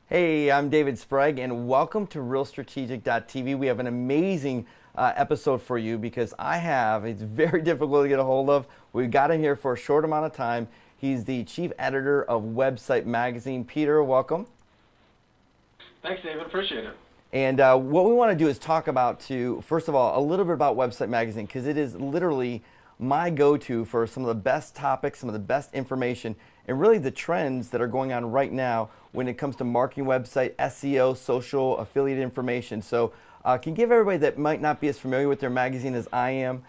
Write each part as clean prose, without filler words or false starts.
Hey, I'm David Sprague, and welcome to RealStrategic.tv. We have an amazing episode for you because it's very difficult to get a hold of. We got him here for a short amount of time. He's the chief editor of Website Magazine. Peter, welcome. Thanks, David. Appreciate it. And what we want to do is talk about, first of all, a little bit about Website Magazine, because it is literally my go-to for some of the best topics, some of the best information, and really the trends that are going on right now when it comes to marketing website, SEO, social, affiliate information. So can you give everybody that might not be as familiar with their magazine as I am,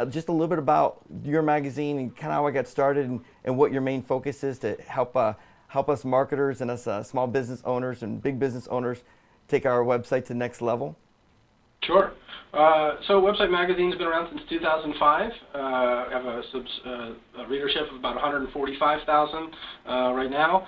just a little bit about your magazine and kind of how I got started and what your main focus is to help us marketers and us small business owners and big business owners take our website to the next level? Sure. So Website Magazine's been around since 2005. I have a readership of about 145,000 right now.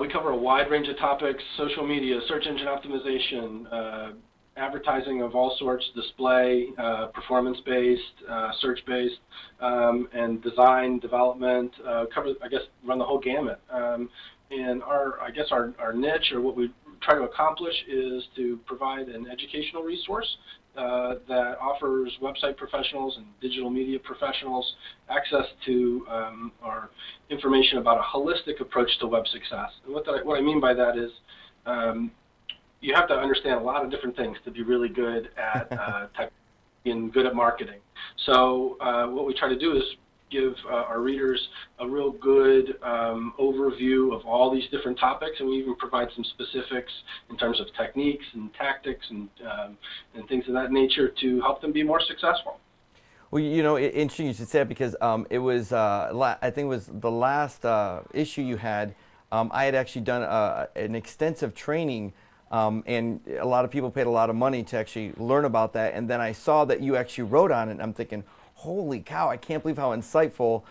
We cover a wide range of topics: social media, search engine optimization, advertising of all sorts, display, performance-based, search-based, and design, development. Run the whole gamut. And our niche, or what we try to accomplish, is to provide an educational resource that offers website professionals and digital media professionals access to our information about a holistic approach to web success. And what I mean by that is you have to understand a lot of different things to be really good at tech and good at marketing. So what we try to do is give our readers a real good overview of all these different topics, and we even provide some specifics in terms of techniques and tactics and things of that nature to help them be more successful. Well, you know, interesting you should say that, because it was, I think it was the last issue you had. I had actually done an extensive training, and a lot of people paid a lot of money to actually learn about that, and then I saw that you actually wrote on it, and I'm thinking, holy cow, I can't believe how insightful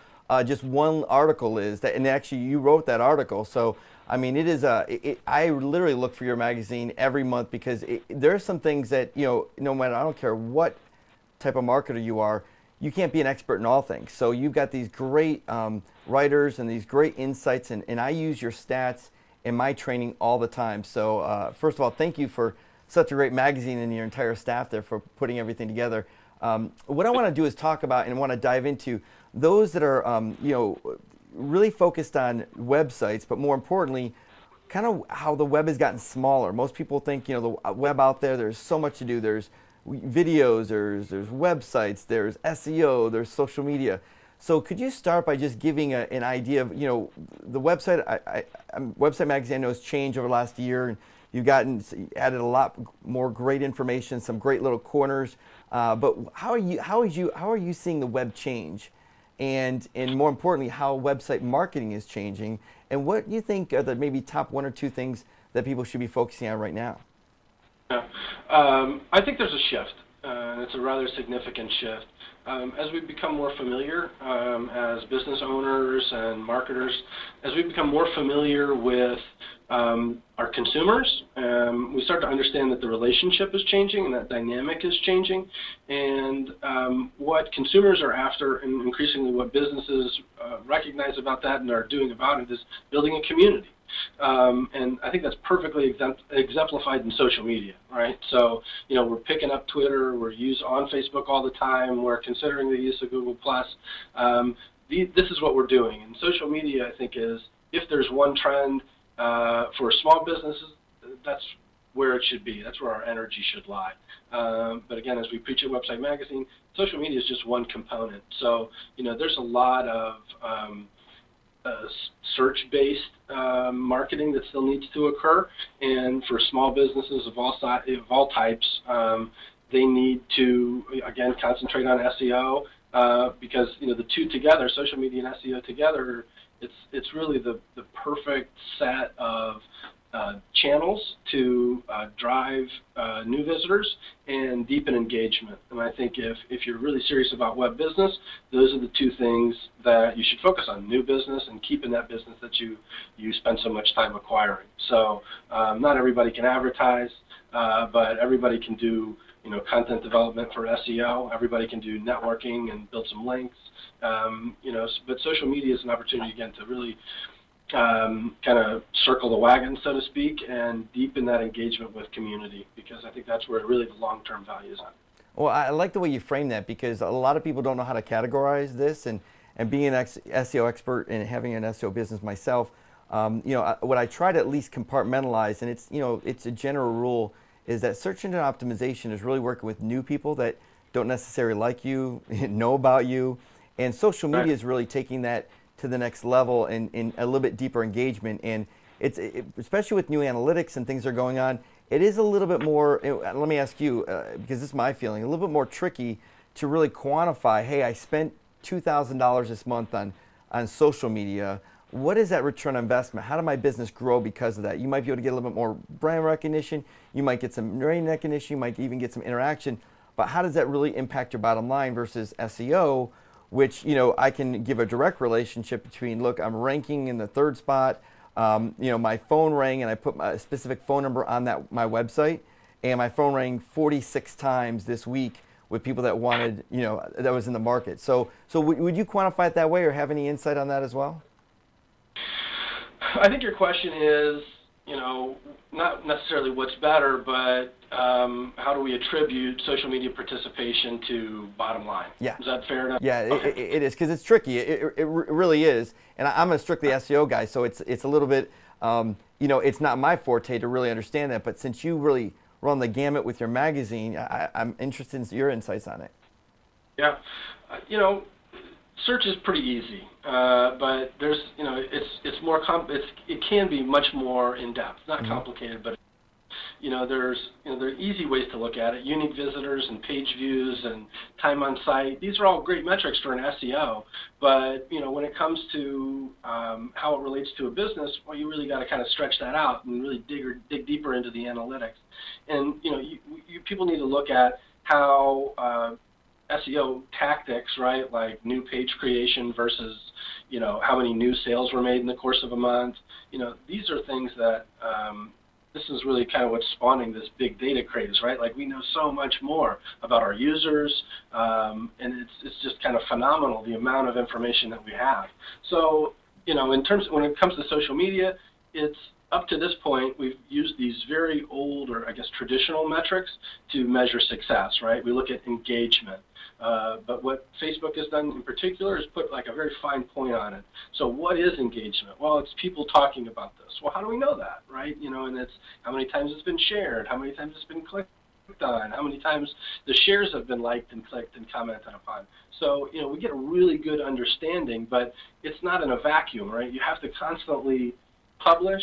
just one article is. And actually, you wrote that article. So, I mean, it is I literally look for your magazine every month, because there are some things that, you know, no matter, I don't care what type of marketer you are, you can't be an expert in all things. So you've got these great writers and these great insights, and I use your stats in my training all the time. So first of all, thank you for such a great magazine and your entire staff there for putting everything together. What I want to do is talk about and want to dive into those that are, you know, really focused on websites, but more importantly, kind of how the web has gotten smaller. Most people think, you know, the web out there, there's so much to do. There's videos, there's websites, there's SEO, there's social media. So could you start by just giving an idea of, you know, the website? Website Magazine, I know, has changed over the last year, and you've added a lot more great information, some great little corners. But how are you seeing the web change, and more importantly, how website marketing is changing, and what you think are the maybe top one or two things that people should be focusing on right now? Yeah. I think there's a shift, and it's a rather significant shift. As we become more familiar as business owners and marketers, as we become more familiar with our consumers, we start to understand that the relationship is changing and that dynamic is changing, and what consumers are after, and increasingly what businesses recognize about that and are doing about it, is building a community. And I think that's perfectly exemplified in social media, right? So, you know, we're picking up Twitter, we're on Facebook all the time, we're considering the use of Google+. This is what we're doing. And social media, I think, is, if there's one trend for small businesses, that's where it should be. That's where our energy should lie. But again, as we preach at Website Magazine, social media is just one component. So, you know, there's a lot of search-based marketing that still needs to occur, and for small businesses of all types, they need to, again, concentrate on SEO, because, you know, the two together, social media and SEO together, it's really the perfect set of channels to drive new visitors and deepen engagement. And I think if you're really serious about web business, those are the two things that you should focus on: new business and keeping that business that you spend so much time acquiring. So not everybody can advertise, but everybody can do, you know, content development for SEO. Everybody can do networking and build some links. You know, but social media is an opportunity, again, to really kind of circle the wagon, so to speak, and deepen that engagement with community, because I think that's where really the long-term value is at. Well, I like the way you frame that, because a lot of people don't know how to categorize this, and being an SEO expert and having an SEO business myself, what I try to at least compartmentalize, and it's a general rule, is that search engine optimization is really working with new people that don't necessarily like you, know about you, and social media is really taking that to the next level and a little bit deeper engagement. And especially with new analytics and things that are going on, it is a little bit more, let me ask you, because this is my feeling, a little bit more tricky to really quantify, hey, I spent $2,000 this month on social media. What is that return on investment? How did my business grow because of that? You might be able to get a little bit more brand recognition. You might get some name recognition. You might even get some interaction. But how does that really impact your bottom line versus SEO, which, I can give a direct relationship between, look, I'm ranking in the 3rd spot. My phone rang and I put a specific phone number on my website, and my phone rang 46 times this week with people that wanted, that was in the market. So would you quantify it that way, or have any insight on that as well? I think your question is, not necessarily what's better, but how do we attribute social media participation to bottom line? Yeah. Is that fair enough? Yeah, Okay. it is, because it's tricky. It really is. And I'm a strictly SEO guy, so it's a little bit, it's not my forte to really understand that. But since you really run the gamut with your magazine, I'm interested in your insights on it. Yeah. Search is pretty easy, but there's, it's more it can be much more in depth. Not complicated, but there are easy ways to look at it. Unique visitors and page views and time on site. These are all great metrics for an SEO, but when it comes to how it relates to a business, well, you really got to kind of stretch that out and really dig deeper into the analytics. And people need to look at how SEO tactics, right, like new page creation versus, how many new sales were made in the course of a month. These are things that this is really kind of what's spawning this big data craze, right? Like, we know so much more about our users, and it's just kind of phenomenal, the amount of information that we have. So, when it comes to social media, it's up to this point, we've used these very old, or I guess traditional metrics to measure success, right? We look at engagement. But what Facebook has done in particular is put like a very fine point on it. So what is engagement? Well, it's people talking about this. Well, how do we know that, right? And it's how many times it's been shared, how many times it's been clicked on, how many times the shares have been liked and clicked and commented upon. So, we get a really good understanding, but it's not in a vacuum, right? You have to constantly publish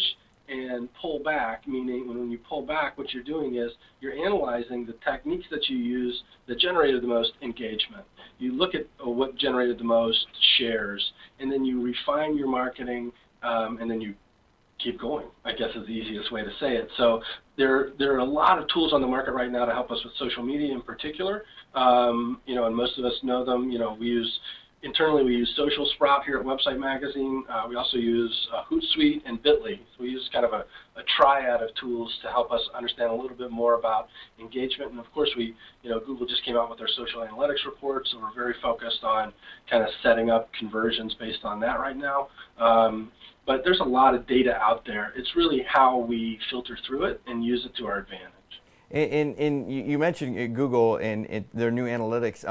and pull back, meaning when you pull back, what you're doing is you're analyzing the techniques that you use that generated the most engagement. You look at what generated the most shares, and then you refine your marketing, and then you keep going, I guess is the easiest way to say it. So there are a lot of tools on the market right now to help us with social media in particular, and most of us know them. Internally, we use Social Sprout here at Website Magazine. We also use Hootsuite and Bitly. So we use kind of a triad of tools to help us understand a little bit more about engagement. And of course, Google just came out with their social analytics report, so we're very focused on kind of setting up conversions based on that right now. But there's a lot of data out there. It's really how we filter through it and use it to our advantage. And you mentioned Google and their new analytics.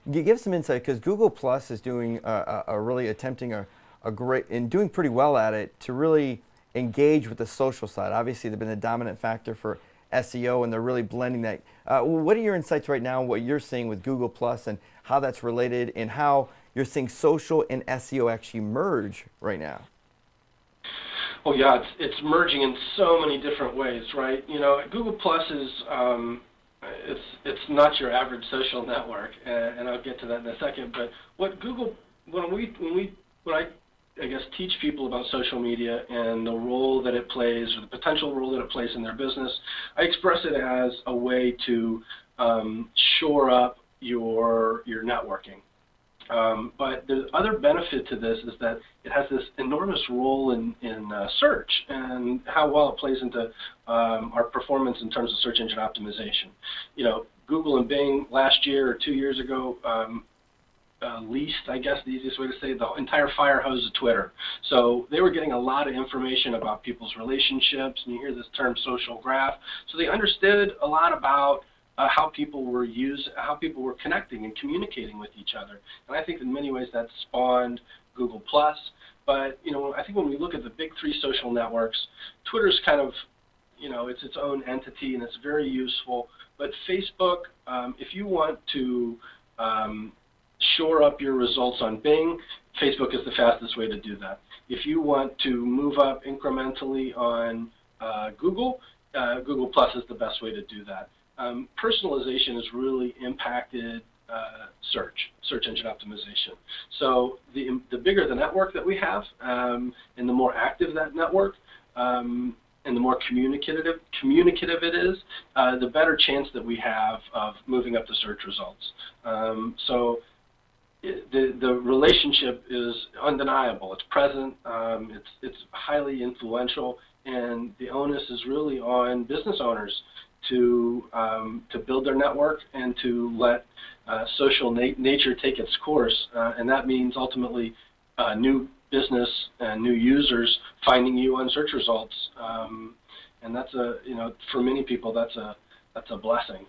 Give some insight, because Google Plus is doing really attempting a great and doing pretty well at it to really engage with the social side. Obviously, they've been the dominant factor for SEO, and they're really blending that. What are your insights right now, what you're seeing with Google Plus and how that's related, and how you're seeing social and SEO actually merge right now? Oh yeah, it's merging in so many different ways, right? Google Plus is it's not your average social network, and I'll get to that in a second. But when I guess teach people about social media and the role that it plays, or the potential role that it plays in their business, I express it as a way to shore up your networking. But the other benefit to this is that it has this enormous role in search and how well it plays into our performance in terms of search engine optimization. Google and Bing last year or 2 years ago leased, I guess the easiest way to say, the entire fire hose of Twitter. So they were getting a lot of information about people's relationships, and you hear this term social graph. So they understood a lot about how people were connecting and communicating with each other. And I think in many ways that spawned Google+. But I think when we look at the big three social networks, Twitter's kind of, it's its own entity and it's very useful. But Facebook, if you want to shore up your results on Bing, Facebook is the fastest way to do that. If you want to move up incrementally on Google, Google Plus is the best way to do that. Personalization has really impacted search engine optimization. So the bigger the network that we have, and the more active that network, and the more communicative it is, the better chance that we have of moving up the search results. So the relationship is undeniable. It's present. It's highly influential, and the onus is really on business owners to build their network and to let social nature take its course, and that means ultimately new business and new users finding you on search results, and that's for many people that's a blessing.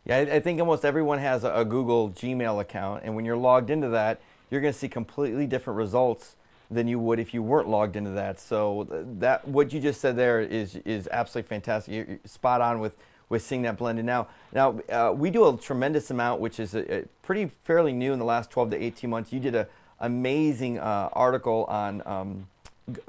Yeah, I think almost everyone has a Google Gmail account, and when you're logged into that, you're going to see completely different results than you would if you weren't logged into that. So that what you just said there is absolutely fantastic. You're spot on with seeing that blended. Now we do a tremendous amount, which is pretty fairly new in the last 12 to 18 months. You did an amazing article on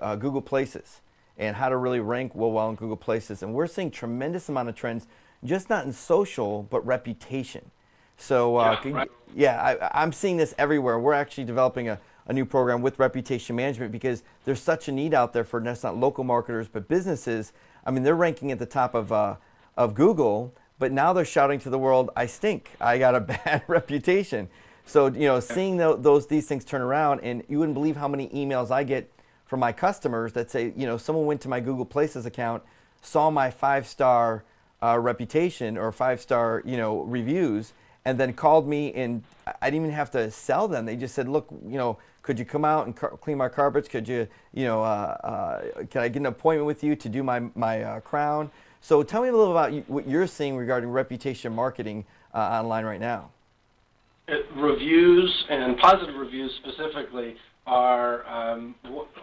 Google Places and how to really rank well in Google Places, and we're seeing tremendous amount of trends, just not in social but reputation. So I'm seeing this everywhere. We're actually developing a new program with reputation management because there's such a need out there for not local marketers but businesses. I mean, they're ranking at the top of Google, but now they're shouting to the world, "I stink. I got a bad reputation." So seeing these things turn around, and you wouldn't believe how many emails I get from my customers that say, someone went to my Google Places account, saw my 5-star reputation or 5-star reviews, and then called me, and I didn't even have to sell them. They just said, "Look, could you come out and clean my carpets? Could you, can I get an appointment with you to do my crown?" So tell me a little about what you're seeing regarding reputation marketing online right now. Reviews and positive reviews specifically are,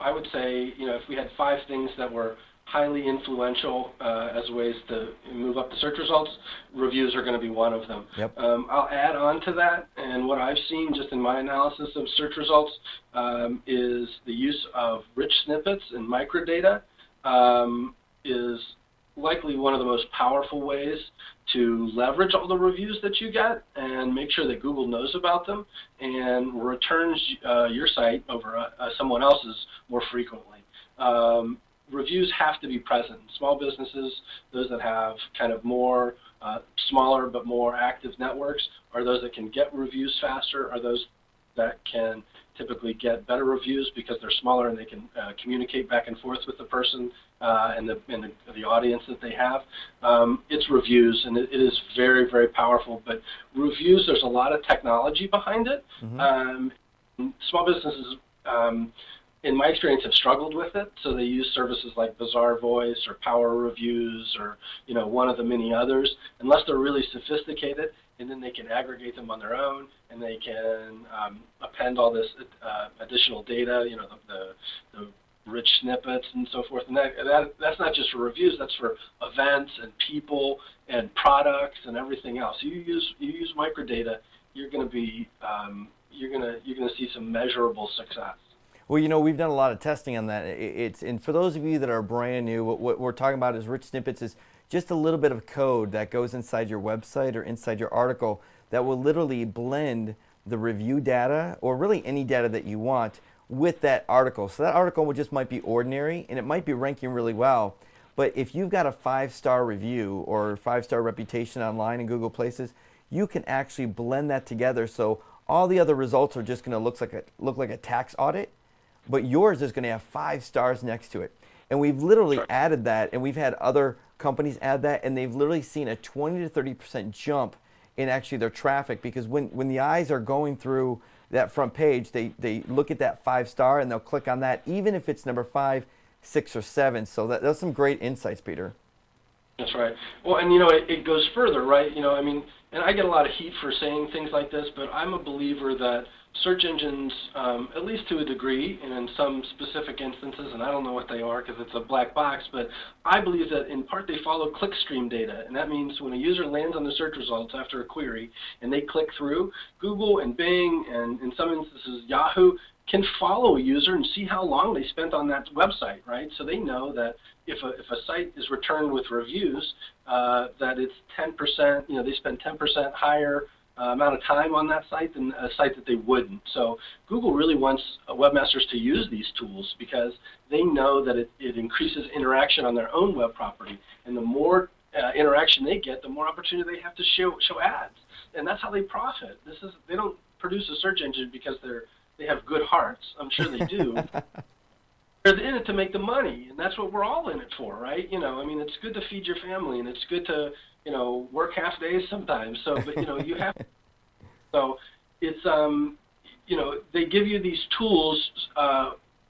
I would say, if we had 5 things that were highly influential as ways to move up the search results, reviews are going to be one of them. Yep. I'll add on to that, and what I've seen just in my analysis of search results is the use of rich snippets and microdata is likely one of the most powerful ways to leverage all the reviews that you get and make sure that Google knows about them and returns your site over someone else's more frequently. Reviews have to be present. Small businesses, those that have kind of more smaller but more active networks, are those that can get reviews faster, are those that can typically get better reviews because they're smaller and they can communicate back and forth with the person and the audience that they have. It's reviews, and it is very, very powerful. But reviews, there's a lot of technology behind it. Mm-hmm. Small businesses, in my experience, have struggled with it, so they use services like Bazaar Voice or Power Reviews or one of the many others, unless they're really sophisticated, and then they can aggregate them on their own, and they can append all this additional data, the rich snippets and so forth. And that's not just for reviews; that's for events and people and products and everything else. You use microdata, you're going to be you're going to see some measurable success. Well, we've done a lot of testing on that. And for those of you that are brand new, what we're talking about is rich snippets is just a little bit of code that goes inside your website or inside your article that will literally blend the review data or really any data that you want with that article. So that article just might be ordinary and it might be ranking really well. But if you've got a 5-star review or 5-star reputation online in Google Places, you can actually blend that together. So all the other results are just going to look like a tax audit, but yours is going to have 5 stars next to it. And we've literally added that, and we've had other companies add that, and they've literally seen a 20 to 30% jump in actually their traffic, because when the eyes are going through that front page, they look at that 5-star and they'll click on that, even if it's number 5, 6, or 7. So that's some great insights, Peter. That's right. Well, and you know, it goes further, right? You know, I mean, and I get a lot of heat for saying things like this, but I'm a believer that search engines, at least to a degree, and in some specific instances, and I don't know what they are because it's a black box, but I believe that in part they follow clickstream data, and that means when a user lands on the search results after a query and they click through, Google and Bing and in some instances Yahoo can follow a user and see how long they spent on that website, right? So they know that if a site is returned with reviews, that it's 10%, you know, they spend 10% higher amount of time on that site than a site that they wouldn't. So Google really wants webmasters to use these tools because they know that it increases interaction on their own web property, and the more interaction they get, the more opportunity they have to show ads, and that's how they profit. They don't produce a search engine because they have good hearts. I'm sure they do. They're in it to make the money, and that's what we're all in it for, right? You know, I mean, it's good to feed your family, and it's good to, you know, work half days sometimes. So, but you know, you have. So, it's you know, they give you these tools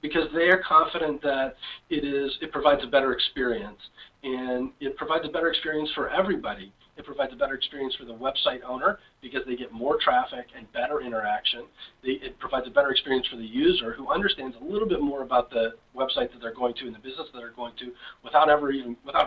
because they are confident that it provides a better experience, and it provides a better experience for everybody. It provides a better experience for the website owner because they get more traffic and better interaction. It provides a better experience for the user who understands a little bit more about the website that they're going to and the business that they're going to without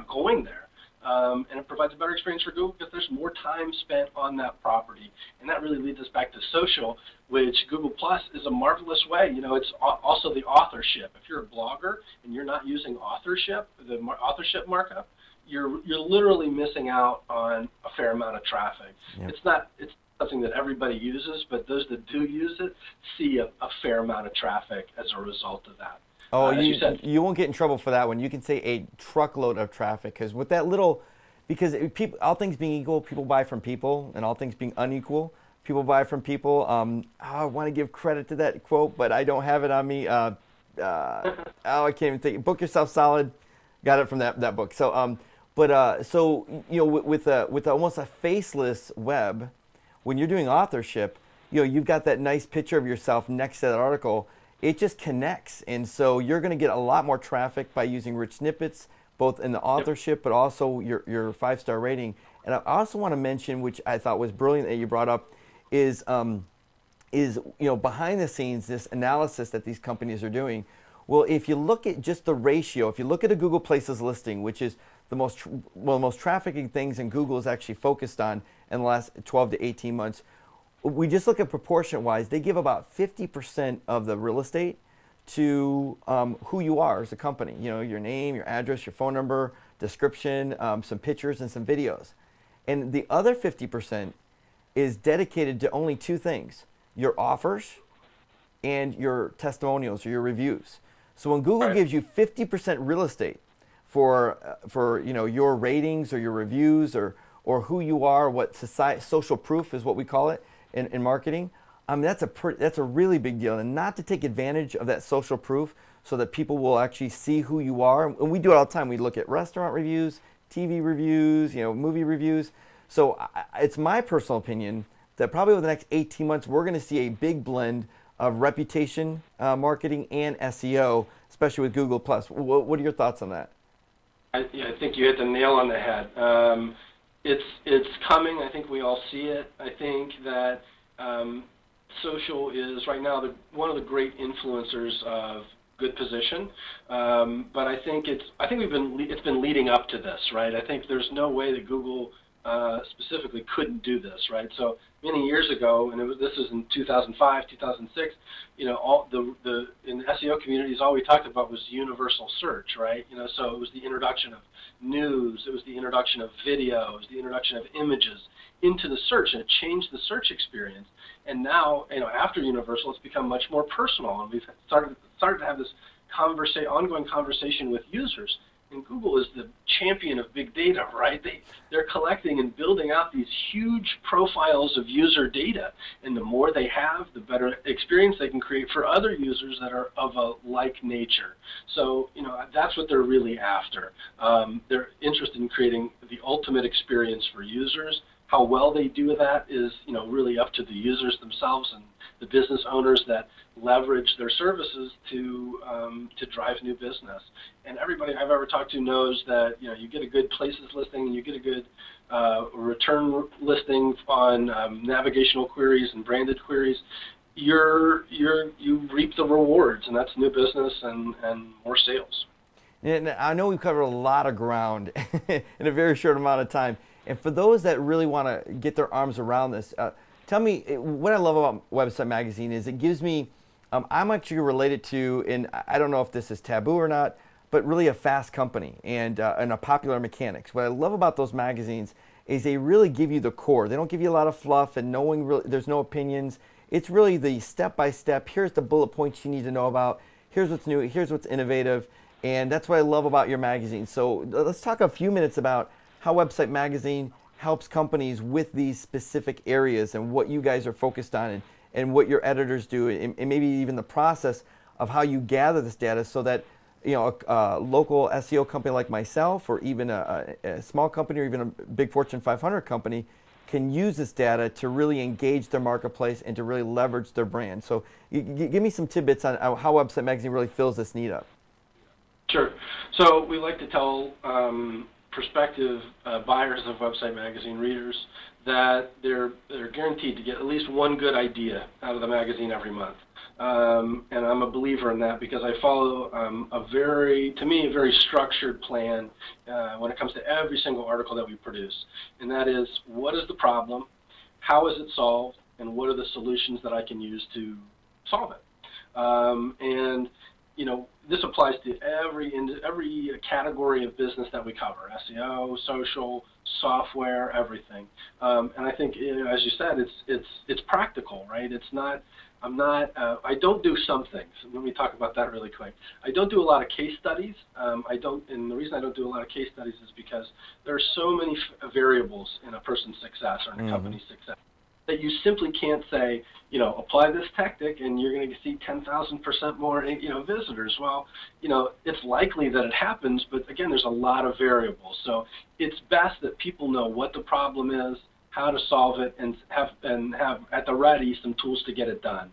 going there. And it provides a better experience for Google because there's more time spent on that property. And that really leads us back to social, which Google Plus is a marvelous way. You know, it's also the authorship. If you're a blogger and you're not using authorship, the authorship markup, you're literally missing out on a fair amount of traffic. Yep. It's something that everybody uses, but those that do use it see a fair amount of traffic as a result of that. Oh, you won't get in trouble for that one. You can say a truckload of traffic, because with that little, because all things being equal, people buy from people, and all things being unequal, people buy from people. I want to give credit to that quote, but I don't have it on me. I can't even think. Book Yourself Solid, got it from that book. So, so you know, with almost a faceless web, when you're doing authorship, you know, you've got that nice picture of yourself next to that article. It just connects, and so you're going to get a lot more traffic by using rich snippets, both in the authorship, but also your 5-star rating. And I also want to mention, which I thought was brilliant that you brought up, is you know, behind the scenes, this analysis that these companies are doing. Well, if you look at just the ratio, if you look at a Google Places listing, which is the most trafficking things in Google is actually focused on in the last 12 to 18 months, we just look at proportion-wise, they give about 50% of the real estate to who you are as a company. You know, your name, your address, your phone number, description, some pictures, and some videos. And the other 50% is dedicated to only 2 things: your offers and your testimonials or your reviews. So when Google gives you 50% real estate for you know, your ratings or your reviews or who you are, what social proof is what we call it in marketing, that's a really big deal. And not to take advantage of that social proof so that people will actually see who you are. And we do it all the time. We look at restaurant reviews, TV reviews, you know, movie reviews. So it's my personal opinion that probably over the next 18 months, we're going to see a big blend of reputation marketing and SEO, especially with Google+. What are your thoughts on that? I think you hit the nail on the head. It's coming. I think we all see it. I think that social is right now one of the great influencers of good position. But I think it's been leading up to this, right? I think there's no way that Google specifically couldn't do this, right? So many years ago, and this was in 2005, 2006. You know, in the SEO communities, all we talked about was universal search, right? You know, so it was the introduction of news, it was the introduction of video, it was the introduction of images into the search, and it changed the search experience. And now, you know, after universal, it's become much more personal, and we've started to have this ongoing conversation with users. And Google is the champion of big data, right? They're collecting and building out these huge profiles of user data. And the more they have, the better experience they can create for other users that are of a like nature. So, you know, that's what they're really after. They're interested in creating the ultimate experience for users How well they do that is, really up to the users themselves and the business owners that leverage their services to drive new business. And everybody I've ever talked to knows that you get a good places listing and you get a good return listing on navigational queries and branded queries, you reap the rewards, and that's new business and more sales. And I know we've covered a lot of ground in a very short amount of time. And for those that really want to get their arms around this, tell me, what I love about Website Magazine is it gives me, I'm actually related to, and I don't know if this is taboo or not, but really a fast company and a popular mechanics. What I love about those magazines is they really give you the core. They don't give you a lot of fluff and there's no opinions. It's really the step-by-step, here's the bullet points you need to know about, here's what's new, here's what's innovative, and that's what I love about your magazine. So let's talk a few minutes about how Website Magazine helps companies with these specific areas and what you guys are focused on and what your editors do and maybe even the process of how you gather this data so that a local SEO company like myself or even a small company or even a big Fortune 500 company can use this data to really engage their marketplace and to really leverage their brand. So give me some tidbits on how Website Magazine really fills this need up. Sure. So we like to tell prospective buyers of Website Magazine, readers, that they're guaranteed to get at least one good idea out of the magazine every month. And I'm a believer in that because I follow a very structured plan when it comes to every single article that we produce. And that is, what is the problem, how is it solved, and what are the solutions that I can use to solve it? And this applies to every category of business that we cover: SEO, social, software, everything. And I think, as you said, it's practical, right? It's not. I don't do some things. Let me talk about that really quick. I don't do a lot of case studies. And the reason I don't do a lot of case studies is because there are so many variables in a person's success or in a company's success that you simply can't say, apply this tactic and you're going to see 10,000% more, visitors. Well, it's likely that it happens, but again, there's a lot of variables. So it's best that people know what the problem is, how to solve it, and have at the ready some tools to get it done.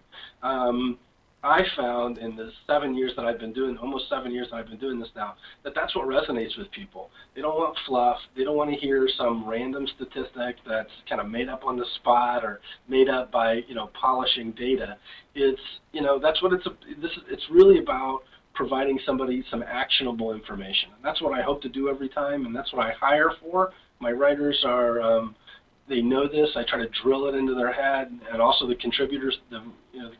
I found in the 7 years that I've been doing, almost 7 years that I've been doing this now, that's what resonates with people. They don't want fluff. They don't want to hear some random statistic that's kind of made up on the spot or made up by, polishing data. It's, that's what it's really about, providing somebody some actionable information. And that's what I hope to do every time, and that's what I hire for. My writers are, they know this. I try to drill it into their head, and also the contributors, the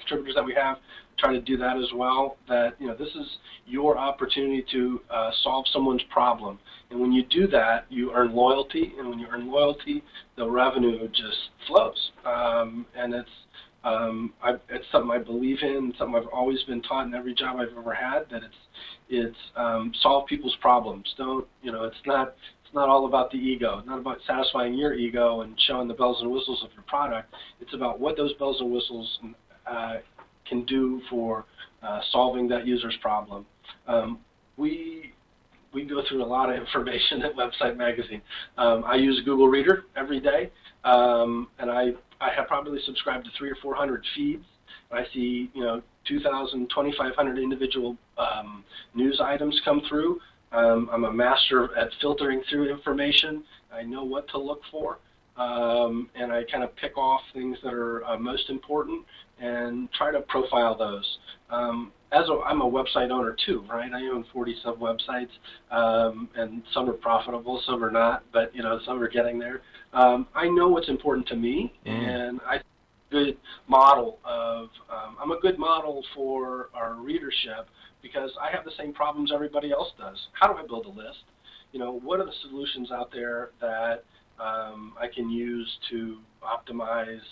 contributors that we have, try to do that as well. That this is your opportunity to solve someone's problem, and when you do that, you earn loyalty, and when you earn loyalty, the revenue just flows. And it's something I believe in, something I've always been taught in every job I've ever had. That it's solve people's problems. Don't it's not all about the ego. It's not about satisfying your ego and showing the bells and whistles of your product. It's about what those bells and whistles can do for solving that user's problem. We go through a lot of information at Website Magazine. I use Google Reader every day, and I have probably subscribed to 300 or 400 feeds. I see 2,000, 2,500 individual news items come through. I'm a master at filtering through information. I know what to look for, and I kind of pick off things that are most important and try to profile those. I'm a website owner too, right? I own 40 some websites, and some are profitable, some are not, but some are getting there. I know what's important to me, and I'm a good model for our readership, because I have the same problems everybody else does. How do I build a list? What are the solutions out there that I can use to optimize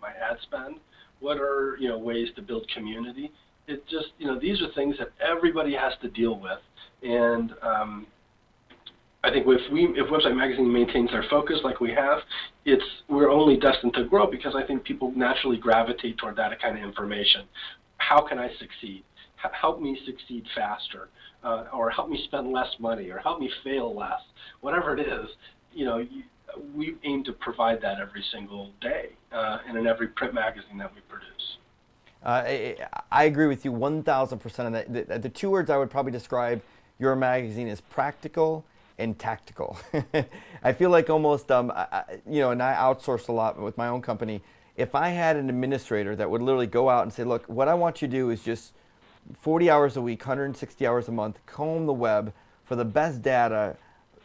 my ad spend? What are ways to build community? It just these are things that everybody has to deal with, and I think if Website Magazine maintains their focus like we have, we're only destined to grow, because I think people naturally gravitate toward that kind of information. How can I succeed? Help me succeed faster, or help me spend less money, or help me fail less. Whatever it is, we aim to provide that every single day and in every print magazine that we produce. I agree with you 1,000% on that. The two words I would probably describe your magazine is practical and tactical. I feel like almost, and I outsource a lot with my own company. If I had an administrator that would literally go out and say, look, what I want you to do is just 40 hours a week, 160 hours a month, comb the web for the best data,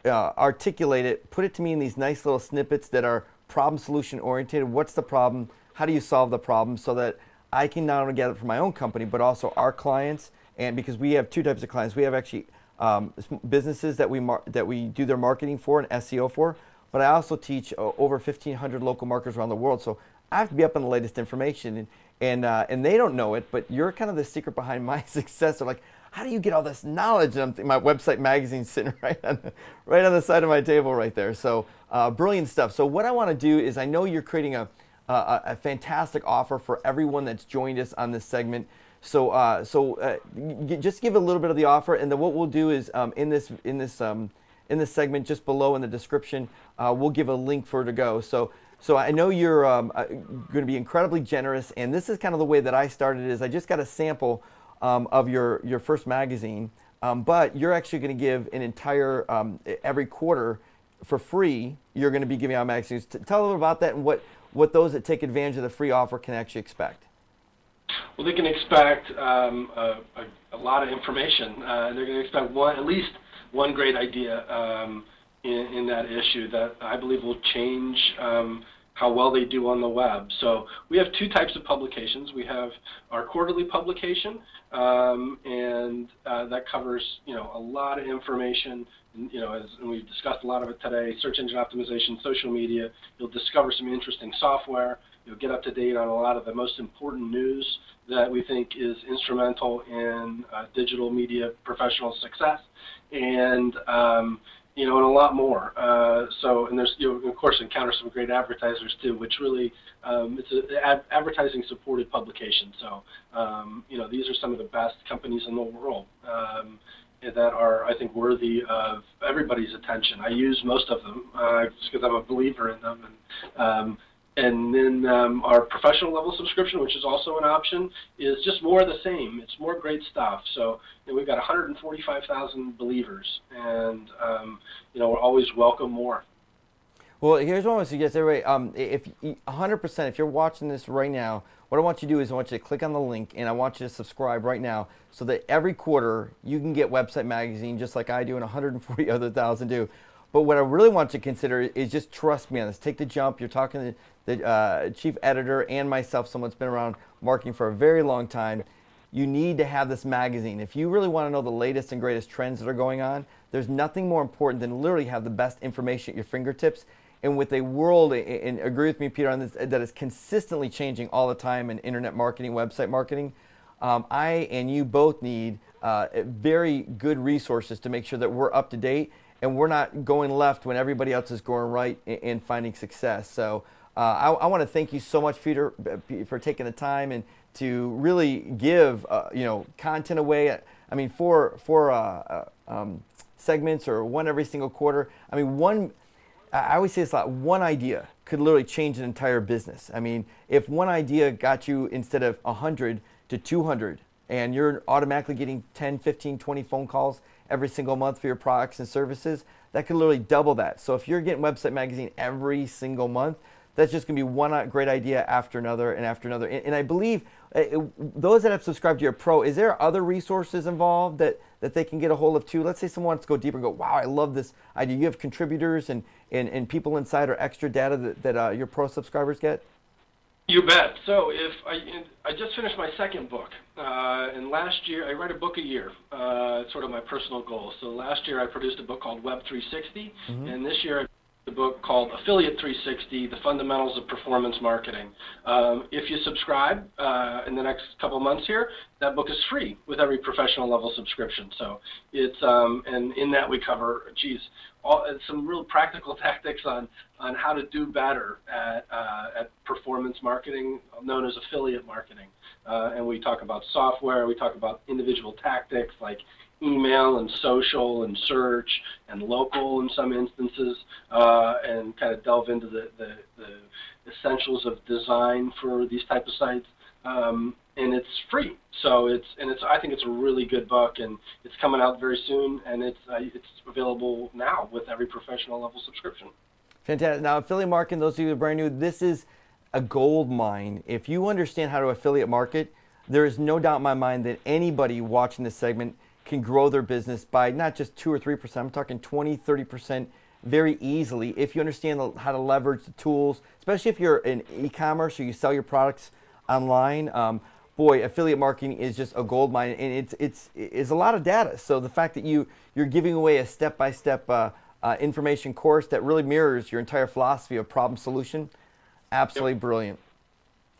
articulate it, put it to me in these nice little snippets that are problem solution oriented. What's the problem? How do you solve the problem? So that I can not only get it for my own company, but also our clients. And because we have two types of clients, we have actually businesses that we do their marketing for and SEO for, but I also teach over 1,500 local marketers around the world. So I have to be up on the latest information, and they don't know it, but you're kind of the secret behind my success. They're like, how do you get all this knowledge? And I'm thinking, my website magazine's sitting right on the side of my table right there. So brilliant stuff. So what I want to do is, I know you're creating a fantastic offer for everyone that's joined us on this segment. So just give a little bit of the offer, and then what we'll do is in this segment just below in the description, we'll give a link for it to go. So I know you're going to be incredibly generous, and this is kind of the way that I started. Is I just got a sample of your first magazine, but you're actually going to give an entire every quarter for free. You're going to be giving out magazines. Tell a little about that and what those that take advantage of the free offer can actually expect. Well, they can expect a lot of information. They're going to expect at least one great idea in that issue that I believe will change how well they do on the web. So we have two types of publications. We have our quarterly publication, and that covers a lot of information. And we've discussed a lot of it today: search engine optimization, social media. You'll discover some interesting software. You'll get up to date on a lot of the most important news that we think is instrumental in digital media professional success, and and a lot more. And there's of course encounter some great advertisers too, which really it's an advertising supported publication. So these are some of the best companies in the world that are, I think, worthy of everybody's attention. I use most of them just because I'm a believer in them. And then our professional level subscription, which is also an option, is just more of the same. It's more great stuff. So we've got 145,000 believers, and we'll always welcome more. Well, here's what I want to suggest, everybody. If 100%, if you're watching this right now, what I want you to do is I want you to click on the link, and I want you to subscribe right now, so that every quarter you can get Website Magazine just like I do and 140 other thousand do. But what I really want you to consider is just trust me on this. Take the jump. You're talking to the chief editor and myself, someone that's been around marketing for a very long time. You need to have this magazine. If you really want to know the latest and greatest trends that are going on, there's nothing more important than literally have the best information at your fingertips. And with a world, and agree with me, Peter, on this, that is consistently changing all the time in internet marketing, website marketing, I and you both need very good resources to make sure that we're up to date and we're not going left when everybody else is going right in finding success. So I want to thank you so much, Peter, for taking the time and to really give content away. I mean, four segments or one every single quarter. I mean, I always say this a lot. One idea could literally change an entire business. I mean, if one idea got you, instead of 100 to 200, and you're automatically getting 10, 15, 20 phone calls every single month for your products and services, that could literally double that. So if you're getting Website Magazine every single month, that's just going to be one great idea after another and after another. And I believe those that have subscribed to your pro, is there other resources involved that they can get a hold of too? Let's say someone wants to go deeper and go, wow, I love this idea. You have contributors and people inside or extra data that your pro subscribers get? You bet. So if I just finished my second book, and last year I write a book a year. It's sort of my personal goal. So last year I produced a book called Web 360, and this year I the book called Affiliate 360, The Fundamentals of Performance Marketing. If you subscribe in the next couple months here, that book is free with every professional level subscription. So it's, and in that we cover, some real practical tactics on how to do better at performance marketing, known as affiliate marketing. And we talk about software, we talk about individual tactics like email and social and search and local in some instances, and kind of delve into the essentials of design for these type of sites. And it's free, so I think it's a really good book, and it's coming out very soon, and it's available now with every professional level subscription. Fantastic. Now, affiliate marketing, those of you who are brand new, this is a gold mine. If you understand how to affiliate market, there is no doubt in my mind that anybody watching this segment can grow their business by not just 2 or 3%, I'm talking 20, 30% very easily if you understand how to leverage the tools, especially if you're in e-commerce or you sell your products online. Boy, affiliate marketing is just a gold mine, and it's a lot of data. So the fact that you're giving away a step-by-step information course that really mirrors your entire philosophy of problem solution, absolutely Yep. Brilliant.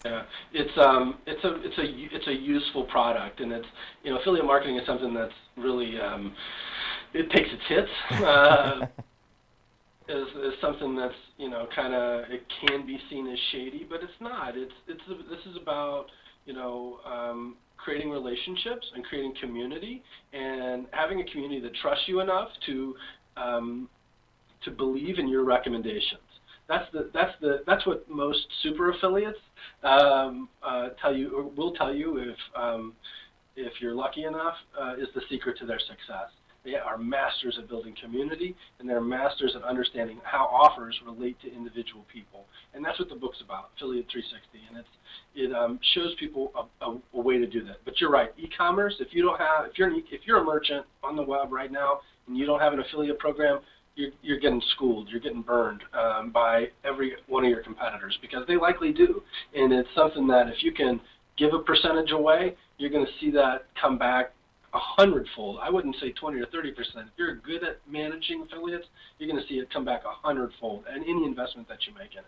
Yeah, it's a useful product, and affiliate marketing is something that's really it takes its hits. Is something that's kind of, it can be seen as shady, but it's not. This is about creating relationships and creating community, and having a community that trusts you enough to believe in your recommendations. That's what most super affiliates tell you, or will tell you if you're lucky enough, is the secret to their success. They are masters at building community, and they're masters at understanding how offers relate to individual people. And that's what the book's about, Affiliate 360. And it shows people a way to do that. But you're right, e-commerce. If you're a merchant on the web right now and you don't have an affiliate program, you're getting schooled, you're getting burned by every one of your competitors, because they likely do. And it's something that if you can give a percentage away, you're going to see that come back 100-fold. I wouldn't say 20 or 30%. If you're good at managing affiliates, you're going to see it come back 100-fold, and any investment that you make in it.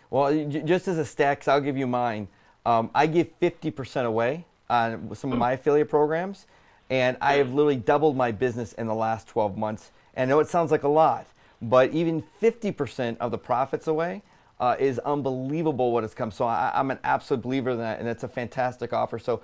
Well, just as a stat, 'cause I'll give you mine, I give 50% away on some of my affiliate programs, and I have literally doubled my business in the last 12 months. And I know it sounds like a lot, but even 50% of the profits away is unbelievable what has come. So I'm an absolute believer in that, and it's a fantastic offer. So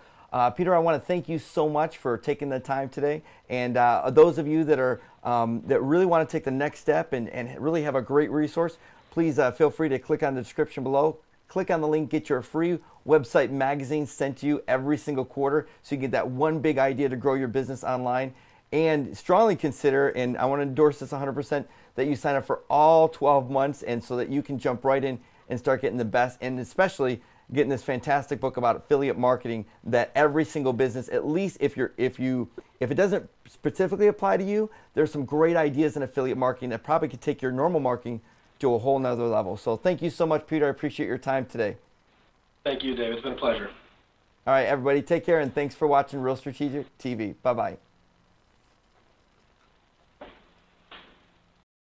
Peter, I want to thank you so much for taking the time today. And those of you that are that really want to take the next step and really have a great resource, please feel free to click on the description below. Click on the link, get your free website magazine sent to you every single quarter, so you get that one big idea to grow your business online. And strongly consider, and I want to endorse this 100%, that you sign up for all 12 months, and so that you can jump right in and start getting the best, and especially getting this fantastic book about affiliate marketing that every single business, at least if it doesn't specifically apply to you, there's some great ideas in affiliate marketing that probably could take your normal marketing to a whole nother level. So thank you so much, Peter. I appreciate your time today. Thank you, Dave. It's been a pleasure. All right, everybody, take care, and thanks for watching Real Strategic TV. Bye-bye.